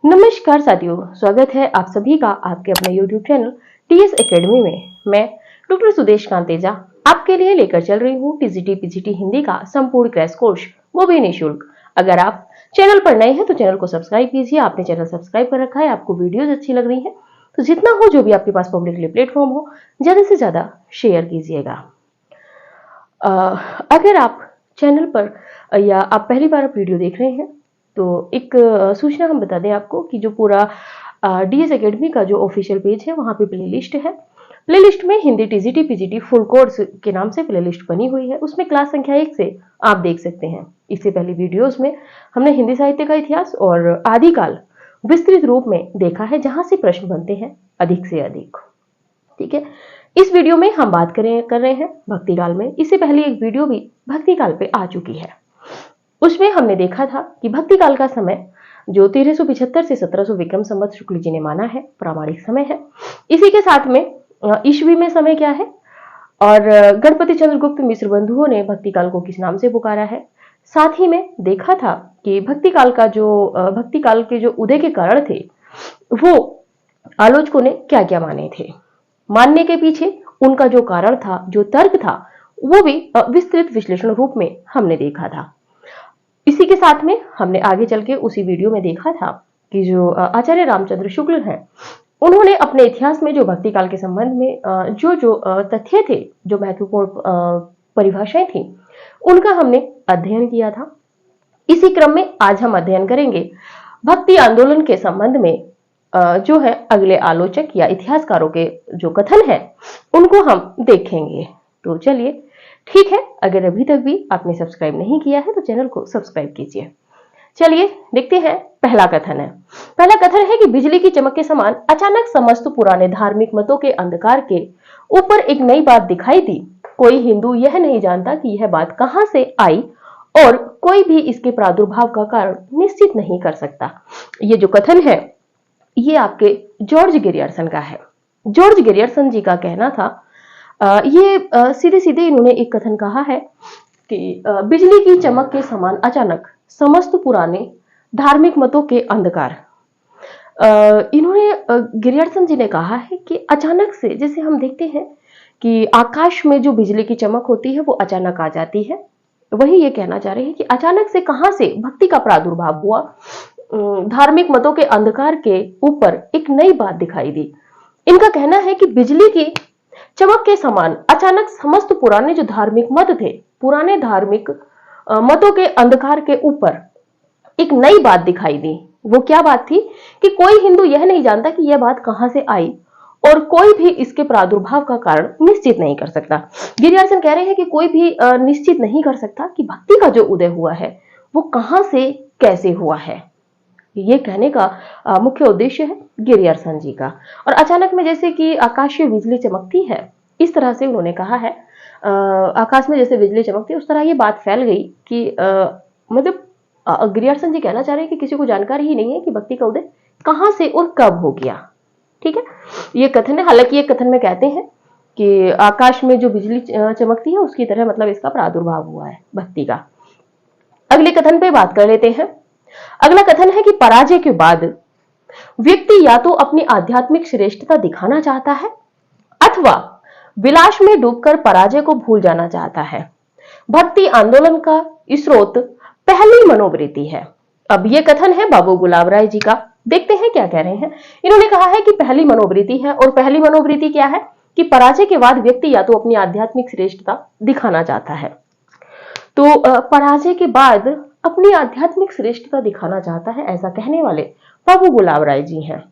नमस्कार साथियों, स्वागत है आप सभी का आपके अपने YouTube चैनल टीएस एकेडमी में। मैं डॉक्टर सुदेश कांतेजा आपके लिए लेकर चल रही हूँ टीजीटी पीजीटी हिंदी का संपूर्ण क्रैश कोर्स, वो भी निःशुल्क। अगर आप चैनल पर नए हैं तो चैनल को सब्सक्राइब कीजिए। आपने चैनल सब्सक्राइब कर रखा है, आपको वीडियोज अच्छी लग रही है तो जितना हो, जो भी आपके पास पब्लिकली प्लेटफॉर्म हो, ज्यादा से ज्यादा शेयर कीजिएगा। अगर आप चैनल पर या आप पहली बार वीडियो देख रहे हैं तो एक सूचना हम बता दें आपको कि जो पूरा डीएस एकेडमी का जो ऑफिशियल पेज है वहां पे प्लेलिस्ट है। प्लेलिस्ट में Hindi TGT PGT full course के नाम से प्लेलिस्ट बनी हुई है। उसमें क्लास संख्या 1 से आप देख सकते हैं। इससे पहले वीडियोस में हमने हिंदी साहित्य का इतिहास और आदिकाल विस्तृत रूप में देखा है, जहां से प्रश्न बनते हैं अधिक से अधिक। ठीक है, इस वीडियो में हम बात कर रहे हैं भक्ति काल में। इससे पहले एक वीडियो भी भक्ति काल पे आ चुकी है। उसमें हमने देखा था कि भक्ति काल का समय जो 1375 से 1700 विक्रम संवत शुक्ल जी ने माना है, प्रामाणिक समय है। इसी के साथ में ईस्वी में समय क्या है और गणपति चंद्रगुप्त मिश्र बंधुओं ने भक्ति काल को किस नाम से पुकारा है। साथ ही में देखा था कि भक्ति काल के जो उदय के कारण थे वो आलोचकों ने क्या क्या माने थे। मानने के पीछे उनका जो कारण था, जो तर्क था, वो भी विस्तृत विश्लेषण रूप में हमने देखा था। इसी के साथ में हमने आगे चल के उसी वीडियो में देखा था कि जो आचार्य रामचंद्र शुक्ल हैं, उन्होंने अपने इतिहास में जो भक्ति काल के संबंध में जो तथ्य थे, जो महत्वपूर्ण परिभाषाएं थी, उनका हमने अध्ययन किया था। इसी क्रम में आज हम अध्ययन करेंगे भक्ति आंदोलन के संबंध में जो है अगले आलोचक या इतिहासकारों के जो कथन है उनको हम देखेंगे। तो चलिए, ठीक है, अगर अभी तक भी आपने सब्सक्राइब नहीं किया है तो चैनल को सब्सक्राइब कीजिए। चलिए देखते हैं। पहला कथन है कि बिजली की चमक के समान अचानक समस्त पुराने धार्मिक मतों के अंधकार के ऊपर एक नई बात दिखाई दी। कोई हिंदू यह नहीं जानता कि यह बात कहां से आई और कोई भी इसके प्रादुर्भाव का कारण निश्चित नहीं कर सकता। ये जो कथन है ये आपके जॉर्ज गिरियर्सन का है। जॉर्ज गिरियर्सन जी का कहना था, ये सीधे सीधे इन्होंने एक कथन कहा है कि बिजली की चमक के समान अचानक समस्त पुराने धार्मिक मतों के अंधकार। इन्होंने गिरियर्सन जी ने कहा है कि अचानक से, जैसे हम देखते हैं कि आकाश में जो बिजली की चमक होती है वो अचानक आ जाती है, वही ये कहना चाह रहे हैं कि अचानक से कहां से भक्ति का प्रादुर्भाव हुआ। धार्मिक मतों के अंधकार के ऊपर एक नई बात दिखाई दी। इनका कहना है कि बिजली की चमक के समान अचानक समस्त पुराने जो धार्मिक मत थे, पुराने धार्मिक मतों के अंधकार के ऊपर एक नई बात दिखाई दी। वो क्या बात थी कि कोई हिंदू यह नहीं जानता कि यह बात कहां से आई और कोई भी इसके प्रादुर्भाव का कारण निश्चित नहीं कर सकता। गिरियर्सन कह रहे हैं कि कोई भी निश्चित नहीं कर सकता कि भक्ति का जो उदय हुआ है वो कहां से कैसे हुआ है। ये कहने का मुख्य उद्देश्य है गिरियर्सन जी का। और अचानक में जैसे कि आकाशीय बिजली चमकती है, इस तरह से उन्होंने कहा है, आकाश में जैसे बिजली चमकती है उस तरह ये बात फैल गई कि मतलब गिरियर्सन जी कहना चाह रहे हैं कि किसी को जानकारी ही नहीं है कि भक्ति का उदय कहां से और कब हो गया। ठीक है, ये कथन है। हालांकि ये कथन में कहते हैं कि आकाश में जो बिजली चमकती है उसकी तरह मतलब इसका प्रादुर्भाव हुआ है भक्ति का। अगले कथन पे बात कर लेते हैं। अगला कथन है कि पराजय के बाद व्यक्ति या तो अपनी आध्यात्मिक श्रेष्ठता दिखाना चाहता है अथवा विलास में डूबकर पराजय को भूल जाना चाहता है। भक्ति आंदोलन का स्रोत पहली मनोवृत्ति है। अब ये कथन है बाबू गुलाब राय जी का। देखते हैं क्या कह रहे हैं। इन्होंने कहा है कि पहली मनोवृत्ति है, और पहली मनोवृत्ति क्या है कि पराजय के बाद व्यक्ति या तो अपनी आध्यात्मिक श्रेष्ठता दिखाना चाहता है। तो पराजय के बाद अपनी आध्यात्मिक श्रेष्ठता दिखाना चाहता है, ऐसा कहने वाले बाबू गुलाब राय जी हैं।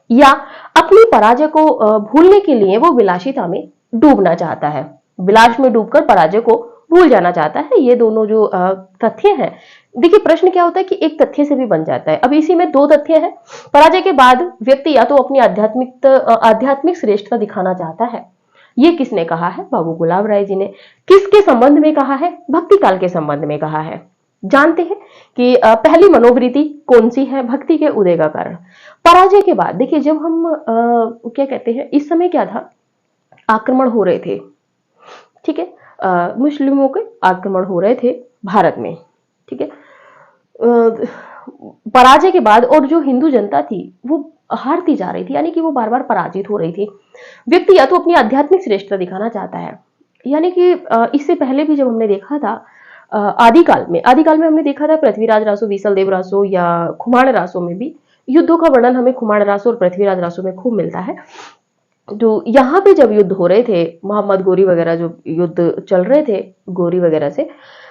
या अपनी पराजय को भूलने के लिए वो विलासिता में डूबना चाहता है, विलास में डूबकर पराजय को भूल जाना चाहता है। ये दोनों जो तथ्य हैं, देखिए प्रश्न क्या होता है कि एक तथ्य से भी बन जाता है। अब इसी में दो तथ्य हैं। पराजय के बाद व्यक्ति या तो अपनी आध्यात्मिक श्रेष्ठता दिखाना चाहता है। ये किसने कहा है? बाबू गुलाब राय जी ने। किसके संबंध में कहा है? भक्ति काल के संबंध में कहा है। जानते हैं कि पहली मनोवृत्ति कौन सी है? भक्ति के उदय का कारण। पराजय के बाद देखिए, जब हम क्या कहते हैं, इस समय क्या था, आक्रमण हो रहे थे, ठीक है, मुस्लिमों के आक्रमण हो रहे थे भारत में, ठीक है। पराजय के बाद और जो हिंदू जनता थी वो हारती जा रही थी, यानी कि वो बार बार पराजित हो रही थी। व्यक्ति या तो अपनी आध्यात्मिक श्रेष्ठता दिखाना चाहता है, यानी कि इससे पहले भी जब हमने देखा था आदिकाल में हमने देखा था पृथ्वीराज रासो, बीसलदेव रासो या खुमाण रासो में भी युद्धों का वर्णन हमें खुमाण रासो और पृथ्वीराज रासो में खूब मिलता है। तो यहाँ पे जब युद्ध हो रहे थे, मोहम्मद गोरी वगैरह जो युद्ध चल रहे थे गोरी वगैरह से,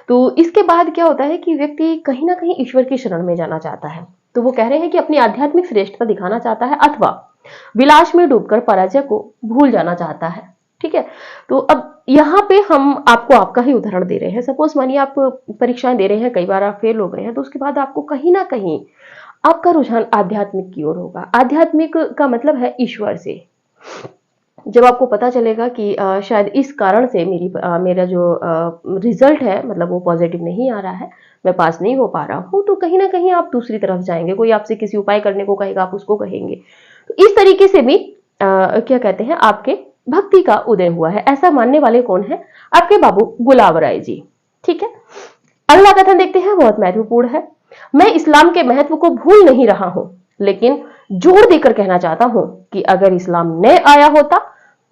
तो इसके बाद क्या होता है कि व्यक्ति कहीं ना कहीं ईश्वर की शरण में जाना चाहता है। तो वो कह रहे हैं कि अपनी आध्यात्मिक श्रेष्ठता दिखाना चाहता है अथवा विलास में डूबकर पराजय को भूल जाना चाहता है। ठीक है, तो अब यहाँ पे हम आपको आपका ही उदाहरण दे रहे हैं। सपोज मानिए आप परीक्षाएं दे रहे हैं, कई बार आप फेल हो गए हैं, तो उसके बाद आपको कहीं ना कहीं आपका रुझान आध्यात्मिक की ओर होगा। आध्यात्मिक का मतलब है ईश्वर से। जब आपको पता चलेगा कि शायद इस कारण से मेरा जो रिजल्ट है मतलब वो पॉजिटिव नहीं आ रहा है, मैं पास नहीं हो पा रहा हूँ, तो कहीं ना कहीं आप दूसरी तरफ जाएंगे। कोई आपसे किसी उपाय करने को कहेगा, आप उसको कहेंगे। तो इस तरीके से भी क्या कहते हैं, आपके भक्ति का उदय हुआ है। ऐसा मानने वाले कौन है? आपके बाबू गुलाब राय जी। ठीक है, अगला कथन देखते हैं, बहुत महत्वपूर्ण है। मैं इस्लाम के महत्व को भूल नहीं रहा हूं, लेकिन जोर देकर कहना चाहता हूं कि अगर इस्लाम न आया होता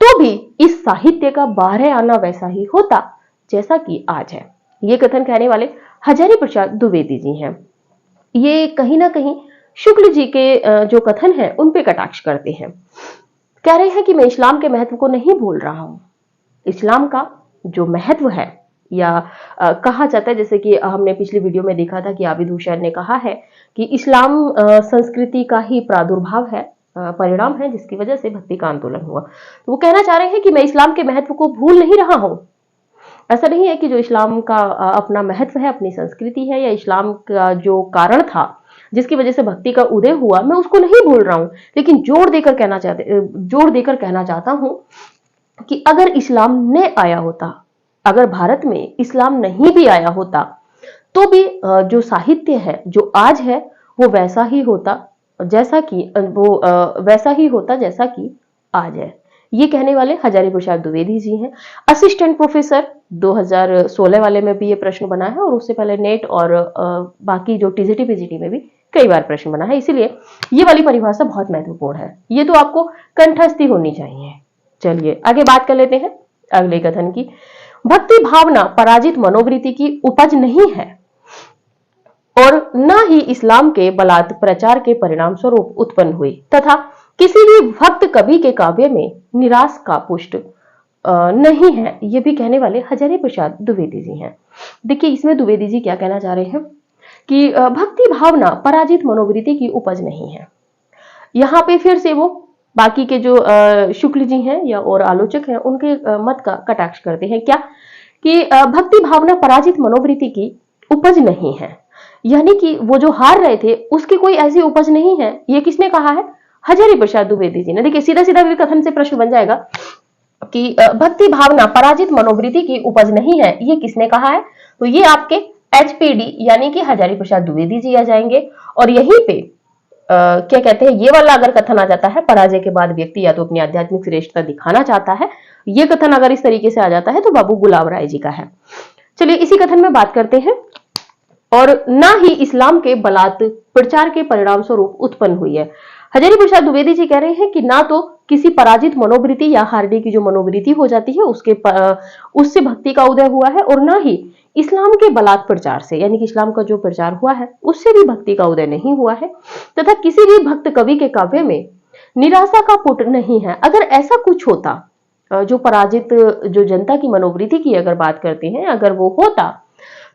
तो भी इस साहित्य का बाहर आना वैसा ही होता जैसा कि आज है। ये कथन कहने वाले हजारी प्रसाद द्विवेदी जी हैं। ये कहीं ना कहीं शुक्ल जी के जो कथन है उन पे कटाक्ष करते हैं। कह रहे हैं कि मैं इस्लाम के महत्व को नहीं भूल रहा हूं। इस्लाम का जो महत्व है, या कहा जाता है, जैसे कि हमने पिछली वीडियो में देखा था कि आबिद हुसैन ने कहा है कि इस्लाम संस्कृति का ही प्रादुर्भाव है, परिणाम है, जिसकी वजह से भक्ति का आंदोलन हुआ। तो वो कहना चाह रहे हैं कि मैं इस्लाम के महत्व को भूल नहीं रहा हूं। ऐसा नहीं है कि जो इस्लाम का अपना महत्व है, अपनी संस्कृति है, या इस्लाम का जो कारण था जिसकी वजह से भक्ति का उदय हुआ, मैं उसको नहीं भूल रहा हूं, लेकिन जोर देकर कहना चाहता हूं कि अगर इस्लाम न आया होता, अगर भारत में इस्लाम नहीं भी आया होता, तो भी जो साहित्य है जो आज है वो वैसा ही होता, जैसा कि आज है। ये कहने वाले हजारी प्रसाद द्विवेदी जी हैं। असिस्टेंट प्रोफेसर 2016 वाले में भी ये प्रश्न बना है, और उससे पहले नेट और बाकी जो टीजीटी पीजीटी में भी कई बार प्रश्न बना है, इसीलिए ये वाली परिभाषा बहुत महत्वपूर्ण है। ये तो आपको कंठस्थी होनी चाहिए। चलिए आगे बात कर लेते हैं अगले कथन की। भक्ति भावना पराजित मनोवृत्ति की उपज नहीं है और न ही इस्लाम के बलात् प्रचार के परिणाम स्वरूप उत्पन्न हुई, तथा किसी भी भक्त कवि के काव्य में निराश का पुष्ट नहीं है। ये भी कहने वाले हजारी प्रसाद द्विवेदी जी हैं। देखिए इसमें द्विवेदी जी क्या कहना चाह रहे हैं कि भक्ति भावना पराजित मनोवृत्ति की उपज नहीं है। यहाँ पे फिर से वो बाकी के जो शुक्ल जी हैं या और आलोचक हैं उनके मत का कटाक्ष करते हैं। क्या कि भक्ति भावना पराजित मनोवृत्ति की उपज नहीं है, यानी कि वो जो हार रहे थे उसकी कोई ऐसी उपज नहीं है। ये किसने कहा है? हजारी प्रसाद द्विवेदी जी ने। देखिए सीधा सीधा भी कथन से प्रश्न बन जाएगा कि भक्ति भावना पराजित मनोवृत्ति की उपज नहीं है, ये किसने कहा है? तो ये आपके एचपीडी यानी कि हजारी प्रसाद द्विवेदी जी आ जाएंगे। और यहीं पे क्या कहते हैं, ये वाला अगर कथन आ जाता है, पराजय के बाद व्यक्ति या तो अपनी आध्यात्मिक श्रेष्ठता दिखाना चाहता है, ये कथन अगर इस तरीके से आ जाता है तो बाबू गुलाब राय जी का है। चलिए इसी कथन में बात करते हैं। और ना ही इस्लाम के बलात् प्रचार के परिणाम स्वरूप उत्पन्न हुई है। हजारी प्रसाद द्विवेदी जी कह रहे हैं कि ना तो किसी पराजित मनोवृत्ति या हारने की जो मनोवृत्ति हो जाती है उससे भक्ति का उदय हुआ है, और ना ही इस्लाम के बलात् प्रचार से, यानी कि इस्लाम का जो प्रचार हुआ है उससे भी भक्ति का उदय नहीं हुआ है, तथा किसी भी भक्त कवि के काव्य में निराशा का पुट नहीं है। अगर ऐसा कुछ होता, जो पराजित जो जनता की मनोवृत्ति की अगर बात करते हैं, अगर वो होता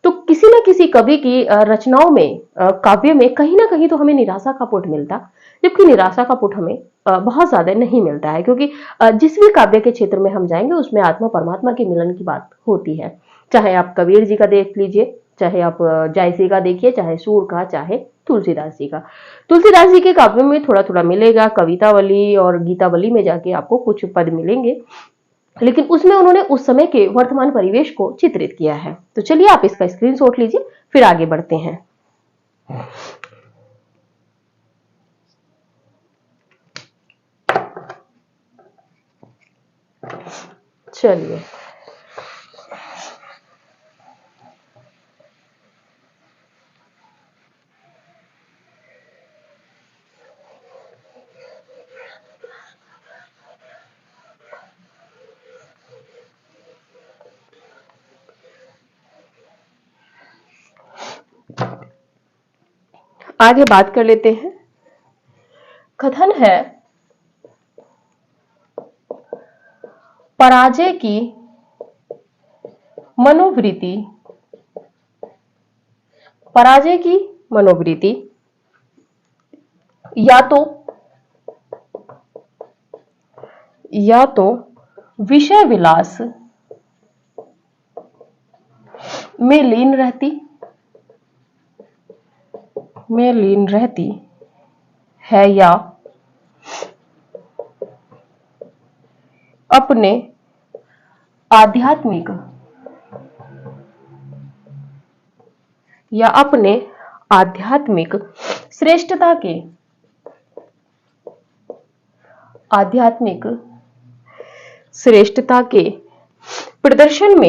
तो किसी न किसी कवि की रचनाओं में, काव्य में कहीं ना कहीं तो हमें निराशा का पुट मिलता, जबकि निराशा का पुट हमें बहुत ज्यादा नहीं मिलता है, क्योंकि जिस भी काव्य के क्षेत्र में हम जाएंगे उसमें आत्मा परमात्मा के मिलन की बात होती है। चाहे आप कबीर जी का देख लीजिए, चाहे आप जायसी का देखिए, चाहे सूर का, चाहे तुलसीदास जी का। तुलसीदास जी के काव्य में थोड़ा थोड़ा मिलेगा, कवितावली और गीतावली में जाके आपको कुछ पद मिलेंगे, लेकिन उसमें उन्होंने उस समय के वर्तमान परिवेश को चित्रित किया है। तो चलिए आप इसका स्क्रीनशॉट लीजिए, फिर आगे बढ़ते हैं। चलिए आगे बात कर लेते हैं। कथन है, पराजय की मनोवृत्ति, पराजय की मनोवृत्ति या तो विषय विलास में लीन रहती है या अपने आध्यात्मिक श्रेष्ठता के प्रदर्शन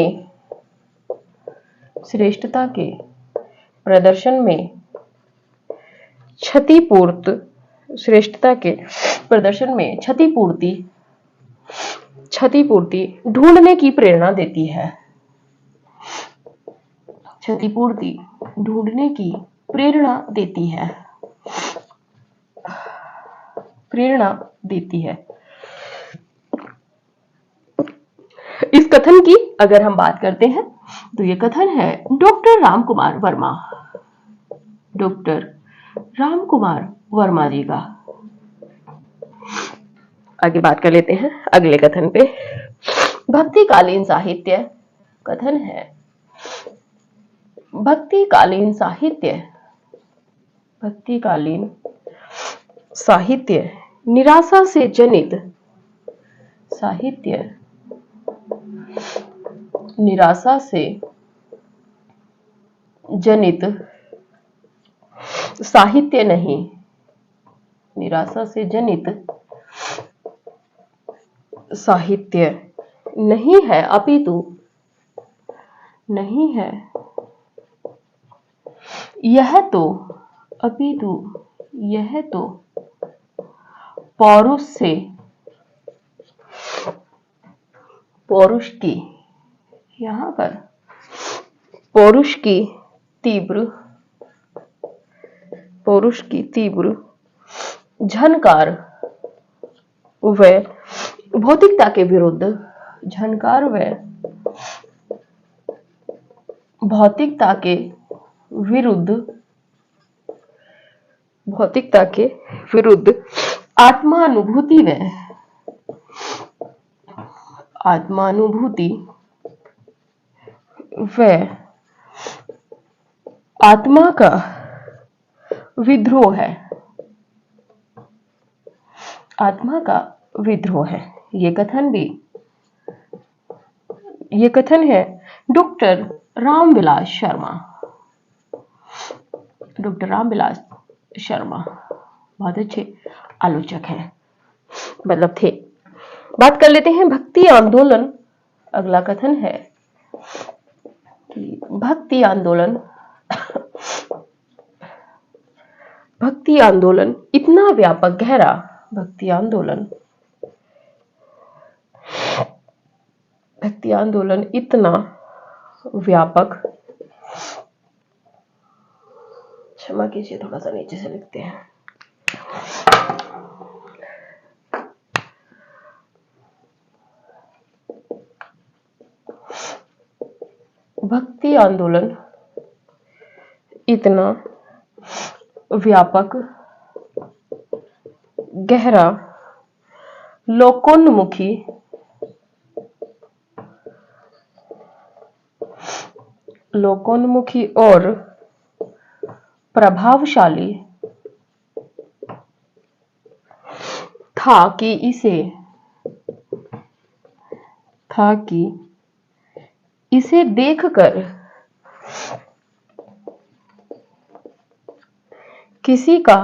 में क्षतिपूर्ति ढूंढने की प्रेरणा देती है। क्षतिपूर्ति ढूंढने की प्रेरणा देती है। इस कथन की अगर हम बात करते हैं तो यह कथन है डॉक्टर रामकुमार वर्मा जी का। आगे बात कर लेते हैं अगले कथन पे। भक्तिकालीन साहित्य, कथन है, भक्तिकालीन साहित्य निराशा से जनित साहित्य नहीं है, अपितु यह तो पौरुष की, यहां पर पौरुष की तीव्र झनकार व भौतिकता के विरुद्ध आत्मानुभूति व आत्मा का विद्रोह है। ये कथन है डॉक्टर रामविलास शर्मा। बहुत अच्छे आलोचक हैं, मतलब थे। बात कर लेते हैं भक्ति आंदोलन। अगला कथन है कि भक्ति आंदोलन इतना व्यापक गहरा, भक्ति आंदोलन इतना व्यापक, क्षमा कीजिए थोड़ा सा नीचे से लिखते हैं। भक्ति आंदोलन इतना व्यापक गहरा लोकोन्मुखी और प्रभावशाली था कि इसे देखकर किसी का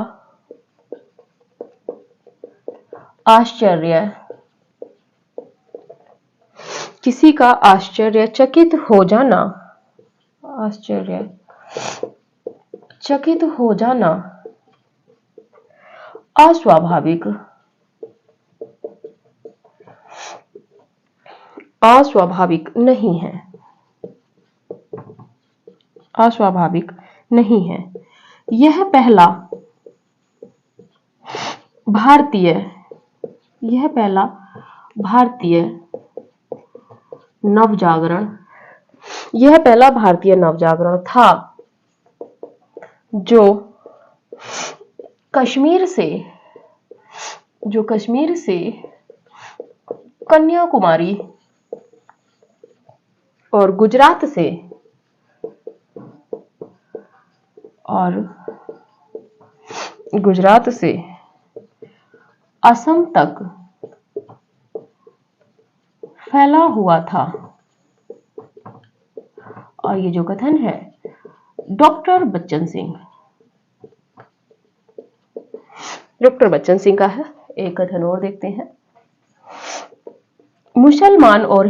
आश्चर्यचकित हो जाना अस्वाभाविक नहीं है। यह पहला भारतीय नवजागरण यह पहला भारतीय नवजागरण था जो कश्मीर से कन्याकुमारी और गुजरात से असम तक फैला हुआ था। और ये जो कथन है डॉक्टर बच्चन सिंह का है। एक कथन और देखते हैं। मुसलमान और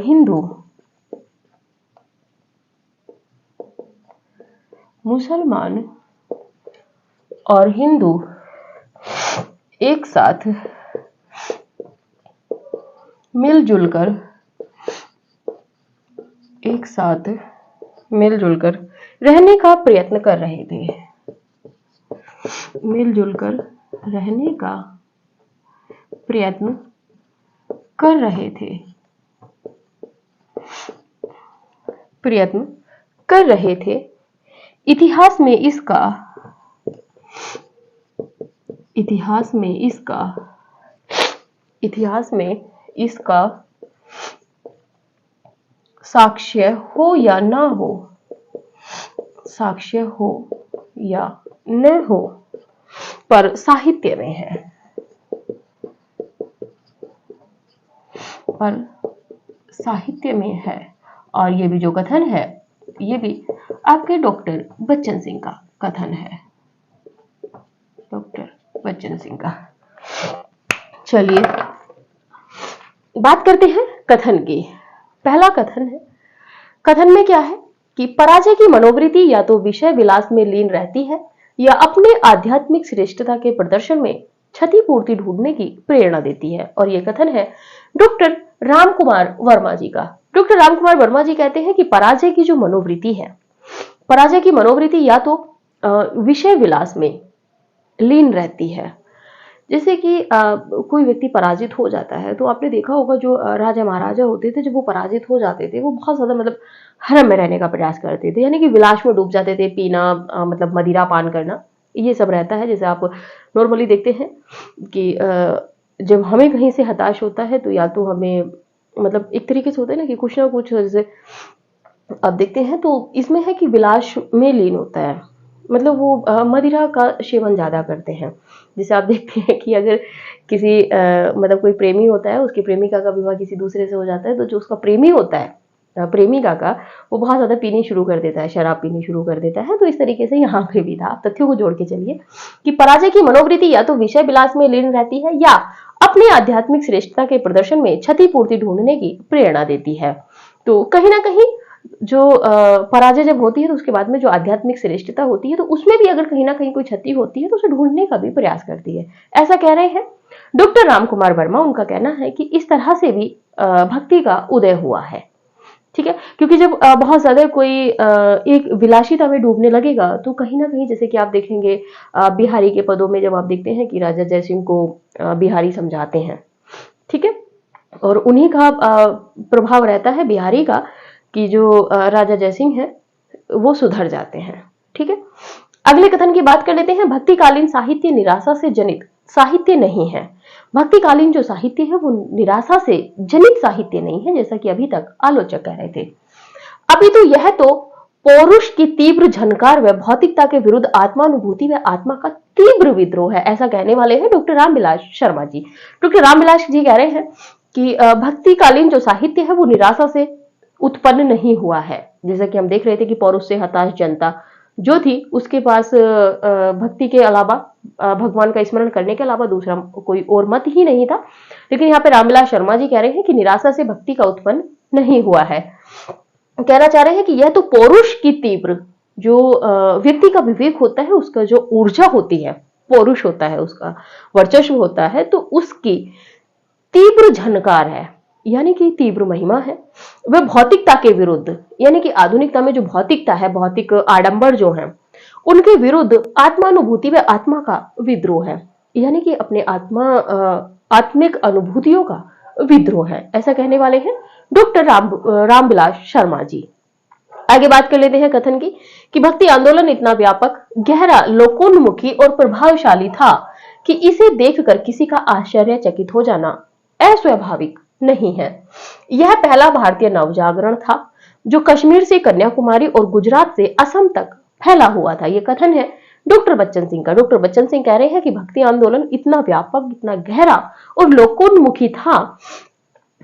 हिंदू एक साथ मिलजुल कर रहने का प्रयत्न कर रहे थे। इतिहास में इसका साक्ष्य हो या न हो पर साहित्य में है। और ये भी जो कथन है ये भी आपके डॉक्टर बच्चन सिंह का कथन है। चलिए बात करते हैं कथन की। पहला कथन है। कथन में क्या है कि पराजय की मनोवृत्ति या तो विषय विलास में लीन रहती है या अपने आध्यात्मिक श्रेष्ठता के प्रदर्शन में क्षतिपूर्ति ढूंढने की प्रेरणा देती है। और यह कथन है डॉक्टर रामकुमार वर्मा जी का। डॉक्टर रामकुमार वर्मा जी कहते हैं कि पराजय की जो मनोवृत्ति या तो विषय विलास में लीन रहती है। जैसे कि कोई व्यक्ति पराजित हो जाता है तो आपने देखा होगा जो राजा महाराजा होते थे, जब वो पराजित हो जाते थे वो बहुत ज्यादा मतलब हरम में रहने का प्रयास करते थे, यानी कि विलास में डूब जाते थे। पीना मतलब मदिरा पान करना ये सब रहता है। जैसे आप नॉर्मली देखते हैं कि जब हमें कहीं से हताश होता है तो या तो हमें मतलब एक तरीके से होता है ना कि कुछ ना कुछ, जैसे आप देखते हैं तो इसमें है कि विलास में लीन होता है, मतलब वो मदिरा का सेवन ज्यादा करते हैं। जैसे आप देखते हैं कि अगर किसी मतलब कोई प्रेमी होता है, उसकी प्रेमिका का विवाह किसी दूसरे से हो जाता है तो जो उसका प्रेमी होता है प्रेमिका का, वो बहुत ज्यादा पीनी शुरू कर देता है, शराब पीनी शुरू कर देता है। तो इस तरीके से यहाँ पे भी था। आप तथ्यों को जोड़ के चलिए कि पराजय की मनोवृत्ति या तो विषय विलास में लीन रहती है या अपने आध्यात्मिक श्रेष्ठता के प्रदर्शन में क्षतिपूर्ति ढूंढने की प्रेरणा देती है। तो कहीं ना कहीं जो पराजय जब होती है तो उसके बाद में जो आध्यात्मिक श्रेष्ठता होती है तो उसमें भी अगर कहीं ना कहीं कोई क्षति होती है तो उसे ढूंढने का भी प्रयास करती है, ऐसा कह रहे हैं डॉक्टर रामकुमार वर्मा। उनका कहना है कि इस तरह से भी भक्ति का उदय हुआ है। ठीक है, क्योंकि जब बहुत ज्यादा कोई एक विलासिता में डूबने लगेगा तो कहीं ना कहीं, जैसे कि आप देखेंगे बिहारी के पदों में जब आप देखते हैं कि राजा जयसिंह को बिहारी समझाते हैं, ठीक है, और उन्हीं का प्रभाव रहता है बिहारी का कि जो राजा जयसिंह है वो सुधर जाते हैं। ठीक है, अगले कथन की बात कर लेते हैं। भक्तिकालीन साहित्य निराशा से जनित साहित्य नहीं है। भक्तिकालीन जो साहित्य है वो निराशा से जनित साहित्य नहीं है, जैसा कि अभी तक आलोचक कह रहे थे। अभी तो यह तो पौरुष की तीव्र झनकार व भौतिकता के विरुद्ध आत्मानुभूति व आत्मा का तीव्र विद्रोह है, ऐसा कहने वाले हैं डॉक्टर रामविलास शर्मा जी। डॉक्टर रामविलास जी कह रहे हैं कि भक्तिकालीन जो साहित्य है वो निराशा से उत्पन्न नहीं हुआ है। जैसा कि हम देख रहे थे कि पौरुष से हताश जनता जो थी उसके पास भक्ति के अलावा, भगवान का स्मरण करने के अलावा दूसरा कोई और मत ही नहीं था। लेकिन यहाँ पे रामविलास शर्मा जी कह रहे हैं कि निराशा से भक्ति का उत्पन्न नहीं हुआ है। कहना चाह रहे हैं कि यह तो पौरुष की तीव्र, जो व्यक्ति का विवेक होता है, उसका जो ऊर्जा होती है, पौरुष होता है, उसका वर्चस्व होता है, तो उसकी तीव्र झनकार है, यानी कि तीव्र महिमा है। वह भौतिकता के विरुद्ध, यानी कि आधुनिकता में जो भौतिकता है, भौतिक आडंबर जो है, उनके विरुद्ध आत्मानुभूति व आत्मा का विद्रोह है, यानी कि अपने आत्मिक अनुभूतियों का विद्रोह है, ऐसा कहने वाले हैं डॉक्टर रामविलास शर्मा जी। आगे बात कर लेते हैं कथन की कि भक्ति आंदोलन इतना व्यापक, गहरा, लोकोन्मुखी और प्रभावशाली था कि इसे देखकर किसी का आश्चर्यचकित हो जाना अस्वाभाविक नहीं है। यह पहला भारतीय नवजागरण था जो कश्मीर से कन्याकुमारी और गुजरात से असम तक फैला हुआ था। यह कथन है डॉक्टर बच्चन सिंह का। डॉक्टर बच्चन सिंह कह रहे हैं कि भक्ति आंदोलन इतना व्यापक, इतना गहरा और लोकोन्मुखी था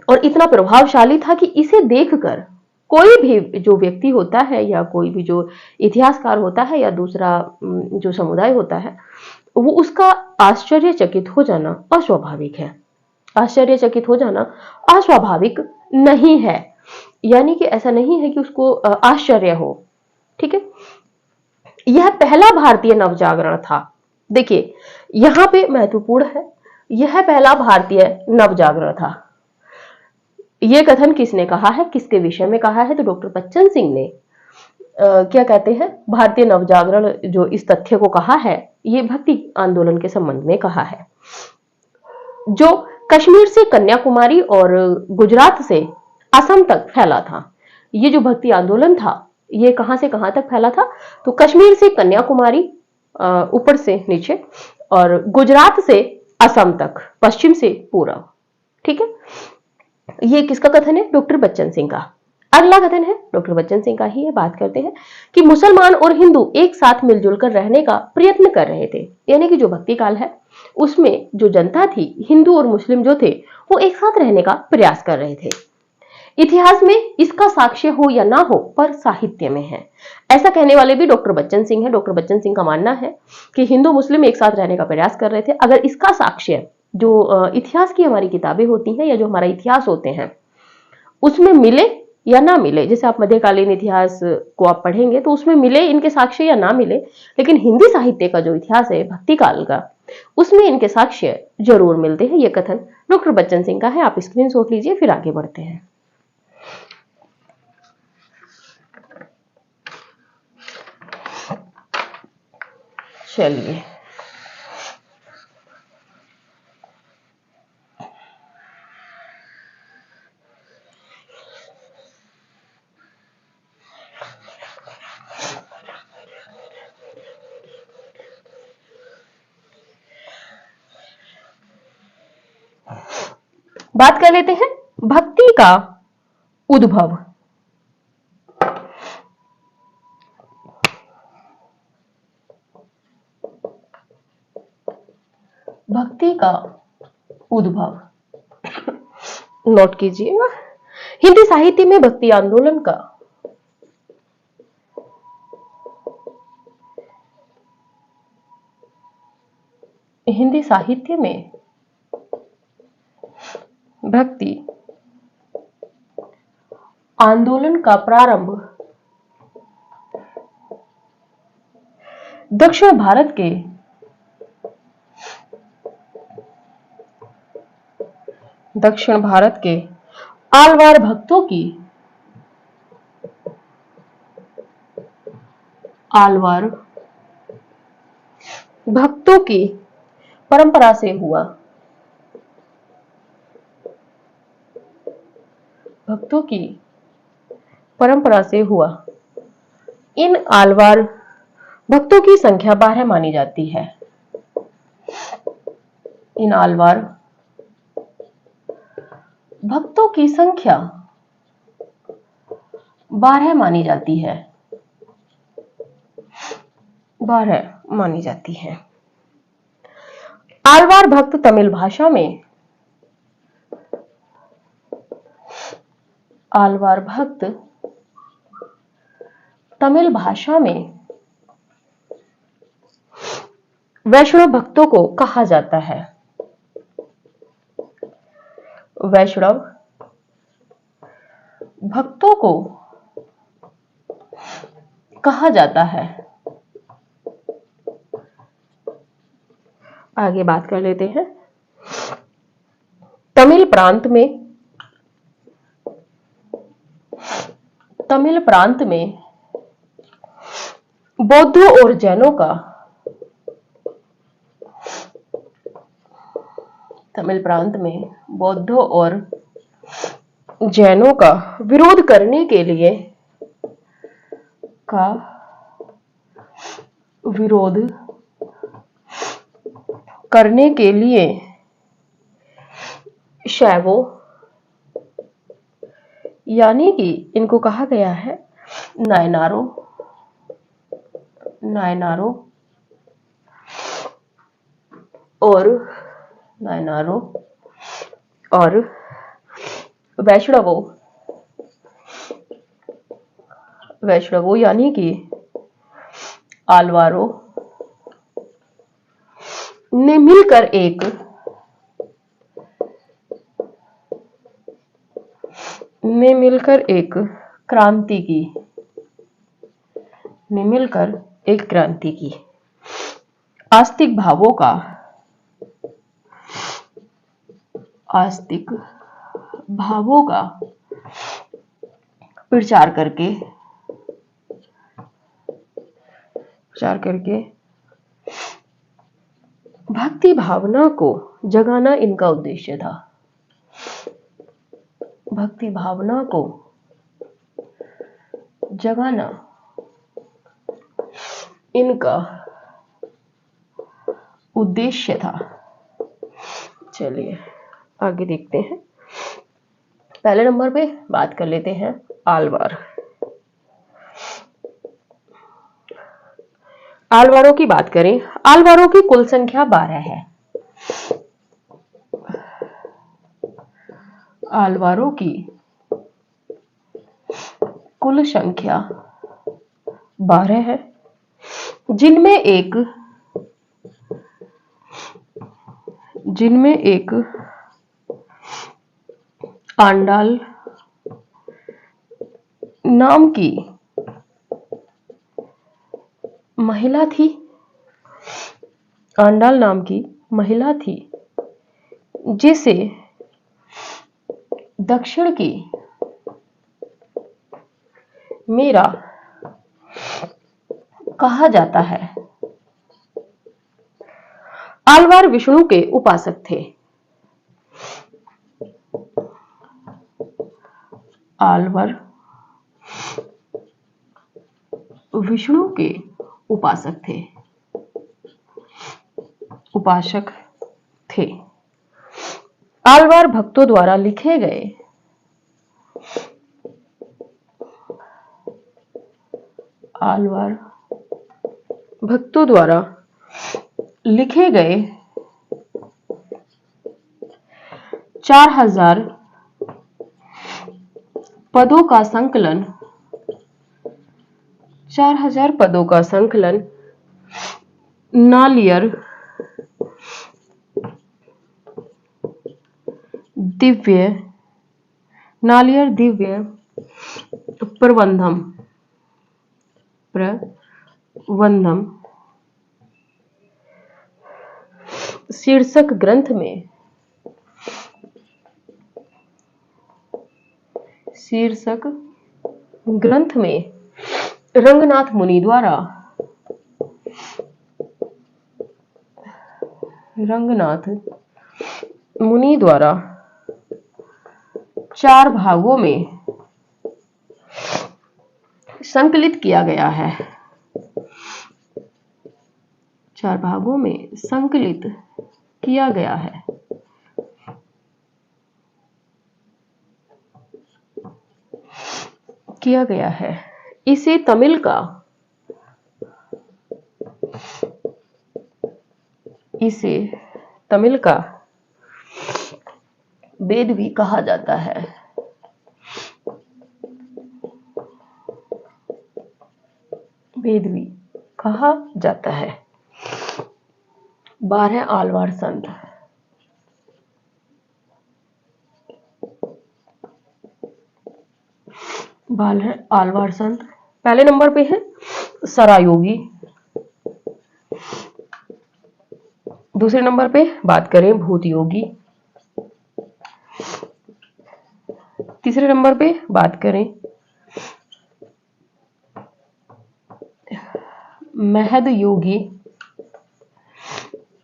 और इतना प्रभावशाली था कि इसे देखकर कोई भी जो व्यक्ति होता है या कोई भी जो इतिहासकार होता है या दूसरा जो समुदाय होता है, वो उसका आश्चर्यचकित हो जाना अस्वाभाविक है। आश्चर्यचकित हो जाना अस्वाभाविक नहीं है, यानी कि ऐसा नहीं है कि उसको आश्चर्य हो। ठीक है, यह पहला भारतीय नवजागरण था। देखिए यहां पे महत्वपूर्ण है, यह पहला भारतीय नवजागरण था। यह कथन किसने कहा है, किसके विषय में कहा है, तो डॉक्टर बच्चन सिंह ने क्या कहते हैं, भारतीय नवजागरण जो इस तथ्य को कहा है, ये भक्ति आंदोलन के संबंध में कहा है, जो कश्मीर से कन्याकुमारी और गुजरात से असम तक फैला था। ये जो भक्ति आंदोलन था, ये कहां से कहां तक फैला था, तो कश्मीर से कन्याकुमारी ऊपर से नीचे और गुजरात से असम तक, पश्चिम से पूर्व। ठीक है, ये किसका कथन है, डॉक्टर बच्चन सिंह का। अगला कथन है डॉक्टर बच्चन सिंह का ही है। बात करते हैं कि मुसलमान और हिंदू एक साथ मिलजुल कर रहने का प्रयत्न कर रहे थे, यानी कि जो भक्ति काल है उसमें जो जनता थी, हिंदू और मुस्लिम जो थे, वो एक साथ रहने का प्रयास कर रहे थे। इतिहास में इसका साक्ष्य हो या ना हो, पर साहित्य में है, ऐसा कहने वाले भी डॉक्टर बच्चन सिंह है। डॉक्टर बच्चन सिंह का मानना है कि हिंदू मुस्लिम एक साथ रहने का प्रयास कर रहे थे। अगर इसका साक्ष्य जो इतिहास की हमारी किताबें होती हैं या जो हमारा इतिहास होते हैं उसमें मिले या ना मिले, जैसे आप मध्यकालीन इतिहास को आप पढ़ेंगे तो उसमें मिले इनके साक्ष्य या ना मिले, लेकिन हिंदी साहित्य का जो इतिहास है भक्ति काल का, उसमें इनके साक्ष्य जरूर मिलते हैं। यह कथन डॉक्टर बच्चन सिंह का है। आप स्क्रीनशॉट लीजिए, फिर आगे बढ़ते हैं। चलिए बात कर लेते हैं भक्ति का उद्भव। भक्ति का उद्भव नोट कीजिएगा। हिंदी साहित्य में भक्ति आंदोलन का हिंदी साहित्य में भक्ति आंदोलन का प्रारंभ दक्षिण भारत के आलवार भक्तों की परंपरा से हुआ। भक्तों की परंपरा से हुआ। इन आलवार भक्तों की संख्या 12 मानी जाती है। इन आलवार भक्तों की संख्या 12 मानी जाती है। 12 मानी जाती है। आलवार भक्त तमिल भाषा में आलवार भक्त तमिल भाषा में वैष्णव भक्तों को कहा जाता है। वैष्णव भक्तों को कहा जाता है। आगे बात कर लेते हैं। तमिल प्रांत में बौद्धों और जैनों का तमिल प्रांत में बौद्धों और जैनों का विरोध करने के लिए का विरोध करने के लिए शैवों यानी कि इनको कहा गया है नायनारों नायनारों और नायनारों और वैष्णवों वैष्णवों यानी कि आलवारों ने मिलकर एक क्रांति की ने मिलकर एक क्रांति की आस्तिक भावों का प्रचार करके भक्ति भावना को जगाना इनका उद्देश्य था। भक्ति भावना को जगाना इनका उद्देश्य था। चलिए आगे देखते हैं। पहले नंबर पे बात कर लेते हैं आलवार। आलवारों की बात करें, आलवारों की कुल संख्या 12 है। आलवारों की कुल संख्या 12 है, जिनमें एक आंडाल नाम की महिला थी। आंडाल नाम की महिला थी जिसे दक्षिण की मीरा कहा जाता है। आलवार विष्णु के उपासक थे। आलवार विष्णु के उपासक थे। आलवार भक्तों द्वारा लिखे गए आलवार भक्तों द्वारा लिखे गए 4000 पदों का संकलन 4000 पदों का संकलन नालियर दिव्य प्रबंधम शीर्षक ग्रंथ में रंगनाथ मुनि द्वारा 4 भागों में संकलित किया गया है। 4 भागों में संकलित किया गया है। इसे तमिल का वेद भी कहा जाता है। वेद भी कहा जाता है। 12 आलवार संत। आलवार संत पहले नंबर पे है सरायोगी। दूसरे नंबर पे बात करें भूत योगी। तीसरे नंबर पे बात करें महद योगी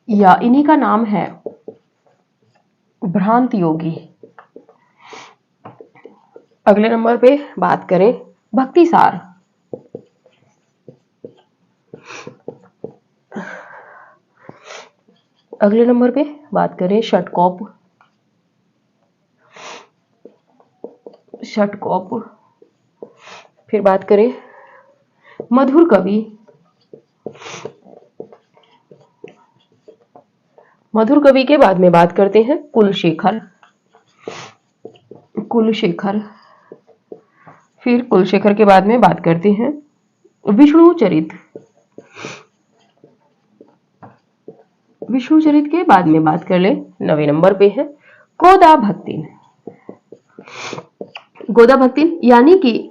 या इन्हीं का नाम है भ्रांत योगी। अगले नंबर पे बात करें भक्तिसार। अगले नंबर पे बात करें षटकोप। फिर बात करें मधुर कवि। मधुर कवि के बाद में बात करते हैं कुलशेखर। फिर कुलशेखर के बाद में बात करते हैं विष्णु चरित के बाद में बात कर ले 9वें नंबर पे है गोदा भक्तिन यानी कि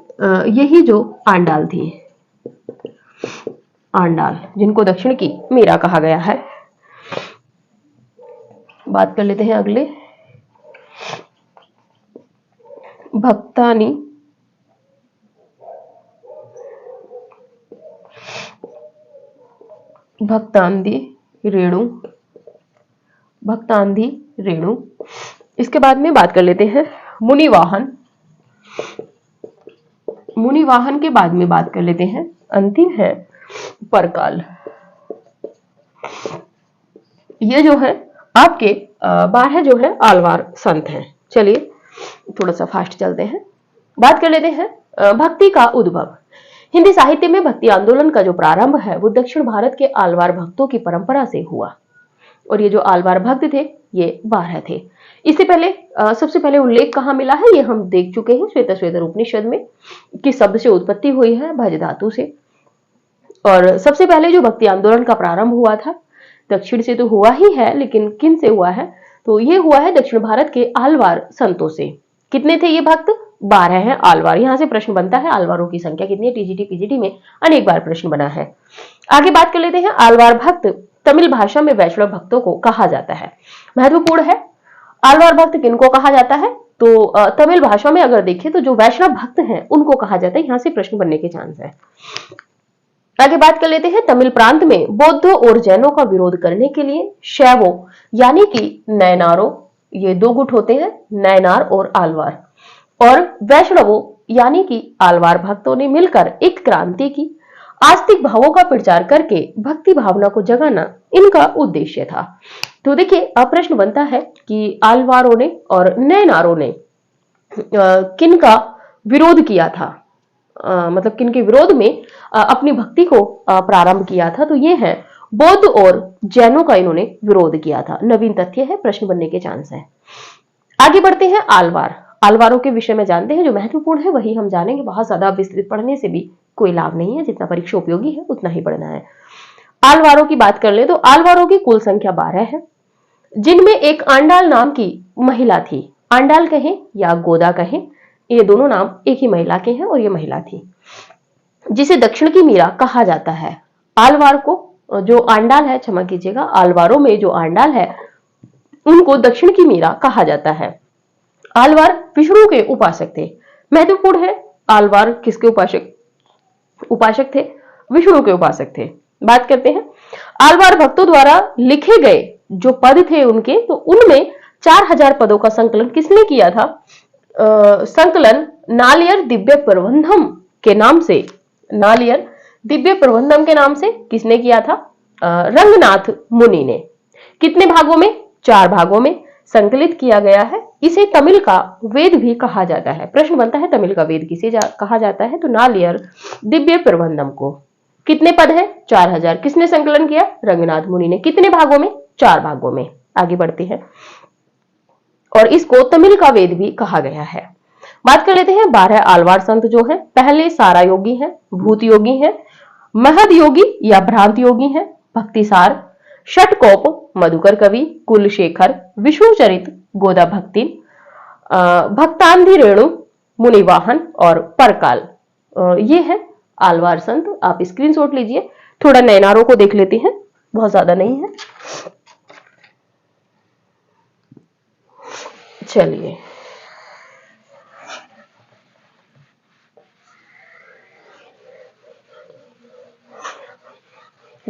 यही जो आंडाल थी, जिनको दक्षिण की मीरा कहा गया है। बात कर लेते हैं अगले भक्तांधी रेणु। इसके बाद में बात कर लेते हैं मुनिवाहन के बाद में बात कर लेते हैं अंतिम है परकाल। ये जो है आपके 12 जो है आलवार संत हैं। चलिए थोड़ा सा फास्ट चलते हैं। बात कर लेते हैं भक्ति का उद्भव। हिंदी साहित्य में भक्ति आंदोलन का जो प्रारंभ है वो दक्षिण भारत के आलवार भक्तों की परंपरा से हुआ और ये जो आलवार भक्त थे ये 12 थे। इससे पहले सबसे पहले उल्लेख कहाँ मिला है ये हम देख चुके हैं श्वेतश्वेतर उपनिषद में कि शब्द से उत्पत्ति हुई है भज धातु से। और सबसे पहले जो भक्ति आंदोलन का प्रारंभ हुआ था दक्षिण से तो हुआ ही है, लेकिन किन से हुआ है तो ये हुआ है दक्षिण भारत के आलवार संतों से। कितने थे ये भक्त? 12 हैं आलवार। यहां से प्रश्न बनता है आलवारों की संख्या कितनी है? टीजीटी पीजीटी में अनेक बार प्रश्न बना है। आगे बात कर लेते हैं आलवार भक्त तमिल भाषा में वैष्णव भक्तों को कहा जाता है। महत्वपूर्ण है आलवार भक्त किनको कहा जाता है तो तमिल भाषा में अगर देखें तो जो वैष्णव भक्त हैं उनको कहा जाता है। यहां से प्रश्न बनने के चांस है। आगे बात कर लेते हैं तमिल प्रांत में बौद्धों और जैनों का विरोध करने के लिए शैवों यानी कि नयनारों, ये दो गुट होते हैं नयनार और आलवार, और वैष्णवों यानी कि आलवार भक्तों ने मिलकर एक क्रांति की। आस्तिक भावों का प्रचार करके भक्ति भावना को जगाना इनका उद्देश्य था। तो देखिए अब प्रश्न बनता है कि आलवारों ने और नयनारों ने किनका विरोध किया था, मतलब किनके विरोध में अपनी भक्ति को प्रारंभ किया था? तो ये है बौद्ध और जैनों का इन्होंने विरोध किया था। नवीन तथ्य है, प्रश्न बनने के चांस है। आगे बढ़ते हैं आलवारों के विषय में जानते हैं। जो महत्वपूर्ण है वही हम जानेंगे, बहुत ज्यादा विस्तृत पढ़ने से भी कोई लाभ नहीं है, जितना परीक्षा उपयोगी है उतना ही पढ़ना है। आलवारों की बात कर ले तो आलवारों की कुल संख्या 12 है, जिनमें एक आंडाल नाम की महिला थी। आंडाल कहें या गोदा कहें, ये दोनों नाम एक ही महिला के हैं और ये महिला थी जिसे दक्षिण की मीरा कहा जाता है। आलवार को जो आंडाल है, क्षमा कीजिएगा, आलवारों में जो आंडाल है उनको दक्षिण की मीरा कहा जाता है। आलवार विष्णु के उपासक थे। महत्वपूर्ण है आलवार किसके उपासक थे? विष्णु के उपासक थे। बात करते हैं आलवार भक्तों द्वारा लिखे गए जो पद थे उनके, तो उनमें 4000 पदों का संकलन किसने किया था? संकलन नालियर दिव्य प्रबंधम के नाम से, नालियर दिव्य प्रबंधम के नाम से किसने किया था? रंगनाथ मुनि ने। कितने भागों में? 4 भागों में संकलित किया गया है। इसे तमिल का वेद भी कहा जाता है। प्रश्न बनता है तमिल का वेद किसे कहा जाता है? तो नालियर दिव्य प्रबंधम को। कितने पद है? 4000। किसने संकलन किया? रंगनाथ मुनि ने। कितने भागों में? 4 भागों में। आगे बढ़ते हैं और इसको तमिल का वेद भी कहा गया है। बात कर लेते हैं 12 आलवार संत जो है। पहले सारा योगी है, भूत योगी है, महद योगी या भ्रांत योगी है, भक्तिसार, षटकोप, मधुकर कवि, कुलशेखर, विष्णुचरित, गोदा भक्तिन, भक्तांधी रेणु, मुनिवाहन और परकाल, ये है आलवार संत। आप स्क्रीनशॉट लीजिए। थोड़ा नैनारों को देख लेते हैं, बहुत ज्यादा नहीं है। चलिए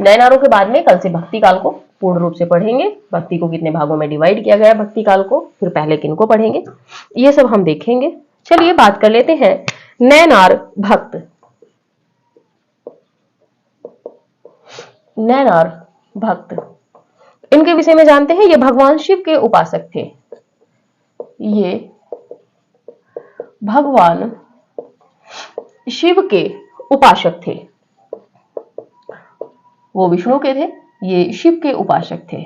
नयनारों के बाद में कल से भक्ति काल को पूर्ण रूप से पढ़ेंगे। भक्ति को कितने भागों में डिवाइड किया गया है भक्ति काल को, फिर पहले किन को पढ़ेंगे, ये सब हम देखेंगे। चलिए बात कर लेते हैं नयनार भक्त। नयनार भक्त इनके विषय में जानते हैं। ये भगवान शिव के उपासक थे। ये भगवान शिव के उपासक थे। वो विष्णु के थे, ये शिव के उपासक थे।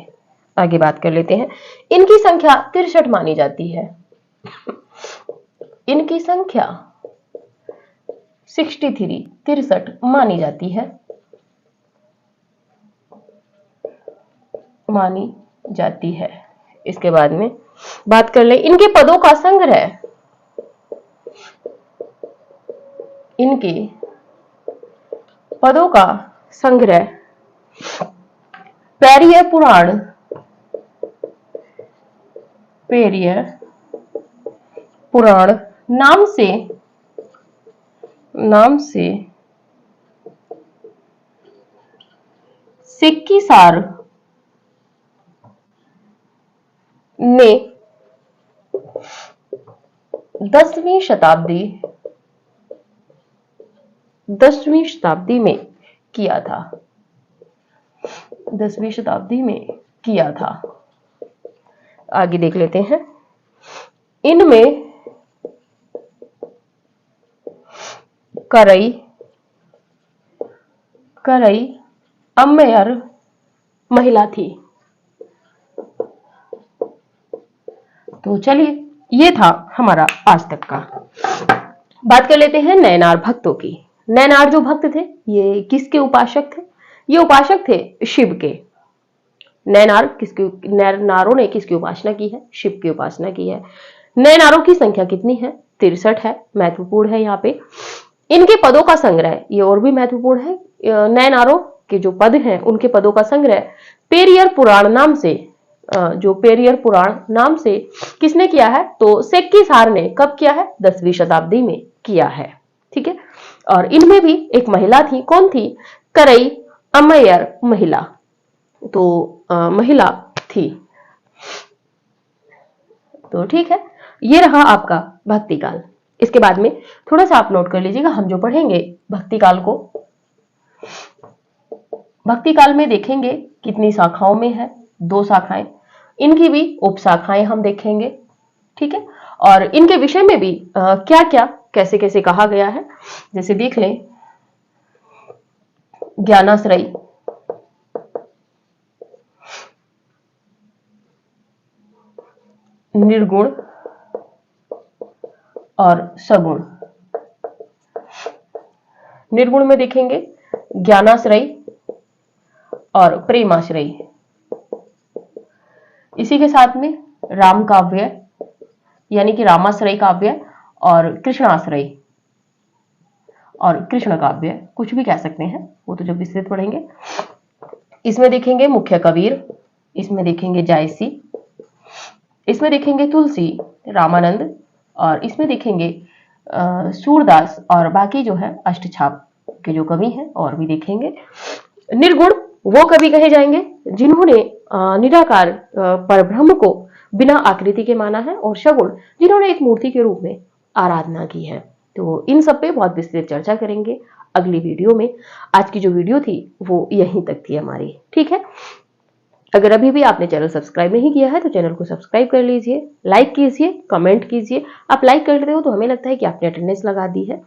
आगे बात कर लेते हैं। इनकी संख्या 63 मानी जाती है। इनकी संख्या 63 मानी जाती है, मानी जाती है। इसके बाद में बात कर ले इनके पदों का संग्रह। इनके पदों का संग्रह पेरिय पुराण, पेरिय पुराण नाम से सिक्कीसार ने 10वीं शताब्दी में किया था। 10वीं शताब्दी में किया था। आगे देख लेते हैं। इनमें करई अम्मेयर महिला थी। तो चलिए ये था हमारा आज तक का। बात कर लेते हैं नयनार भक्तों की। नयनार जो भक्त थे ये किसके उपासक थे? ये उपासक थे शिव के। नयनारों ने किसकी उपासना की है? शिव की उपासना की है। नयनारों की संख्या कितनी है? 63 है। महत्वपूर्ण है यहाँ पे। इनके पदों का संग्रह, ये और भी महत्वपूर्ण है। नयनारों के जो पद हैं उनके पदों का संग्रह पेरियर पुराण नाम से, जो पेरियर पुराण नाम से किसने किया है? तो सिक्कीसार ने कब किया है? 10वीं शताब्दी में किया है। ठीक है। और इनमें भी एक महिला थी। कौन थी? करई अम्मेयर महिला। तो महिला थी। तो ठीक है, ये रहा आपका भक्ति काल। इसके बाद में थोड़ा सा आप नोट कर लीजिएगा, हम जो पढ़ेंगे भक्ति काल को, भक्ति काल में देखेंगे कितनी शाखाओं में है? 2 शाखाएं। इनकी भी उप शाखाएं हम देखेंगे। ठीक है। और इनके विषय में भी क्या क्या कैसे कैसे कहा गया है, जैसे देख लें। ज्ञानाश्रयी, निर्गुण और सगुण। निर्गुण में देखेंगे ज्ञानाश्रयी और प्रेमाश्रयी। इसी के साथ में राम काव्य यानी कि रामाश्रयी काव्य और कृष्णाश्रयी और कृष्ण काव्य, कुछ भी कह सकते हैं, वो तो जब विस्तृत पढ़ेंगे। इसमें देखेंगे मुख्य कबीर, इसमें देखेंगे जायसी, इसमें देखेंगे तुलसी, रामानंद, और इसमें देखेंगे सूरदास और बाकी जो है अष्टछाप के जो कवि हैं और भी देखेंगे। निर्गुण वो कवि कहे जाएंगे जिन्होंने निराकार परब्रह्म को बिना आकृति के माना है, और सगुण जिन्होंने एक मूर्ति के रूप में आराधना की है। तो इन सब पे बहुत विस्तृत चर्चा करेंगे अगली वीडियो में। आज की जो वीडियो थी वो यहीं तक थी हमारी। ठीक है। अगर अभी भी आपने चैनल सब्सक्राइब नहीं किया है तो चैनल को सब्सक्राइब कर लीजिए, लाइक कीजिए, कमेंट कीजिए। आप लाइक करते हो तो हमें लगता है कि आपने अटेंडेंस लगा दी है।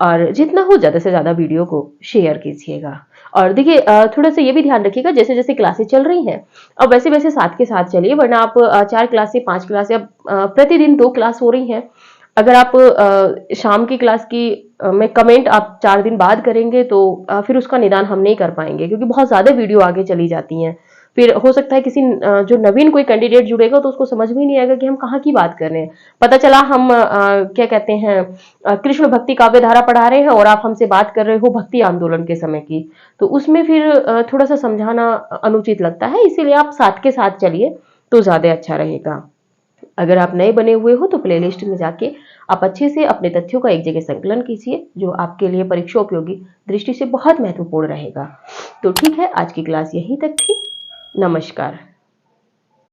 और जितना हो ज्यादा से ज्यादा वीडियो को शेयर कीजिएगा। और देखिए थोड़ा सा ये भी ध्यान रखिएगा, जैसे जैसे क्लासेस चल रही हैं अब वैसे वैसे साथ के साथ चलिए, वरना आप 4 क्लास से 5 क्लास या प्रतिदिन 2 क्लास हो रही हैं। अगर आप शाम की क्लास की में कमेंट आप 4 दिन बाद करेंगे तो फिर उसका निदान हम नहीं कर पाएंगे, क्योंकि बहुत ज्यादा वीडियो आगे चली जाती हैं। फिर हो सकता है किसी जो नवीन कोई कैंडिडेट जुड़ेगा तो उसको समझ में नहीं आएगा कि हम कहाँ की बात कर रहे हैं। पता चला हम क्या कहते हैं कृष्ण भक्ति काव्य धारा पढ़ा रहे हैं और आप हमसे बात कर रहे हो भक्ति आंदोलन के समय की, तो उसमें फिर थोड़ा सा समझाना अनुचित लगता है। इसीलिए आप साथ के साथ चलिए तो ज्यादा अच्छा रहेगा। अगर आप नए बने हुए हो तो प्लेलिस्ट में जाके आप अच्छे से अपने तथ्यों का एक जगह संकलन कीजिए, जो आपके लिए परीक्षा उपयोगी दृष्टि से बहुत महत्वपूर्ण रहेगा। तो ठीक है, आज की क्लास यहीं तक थी। नमस्कार।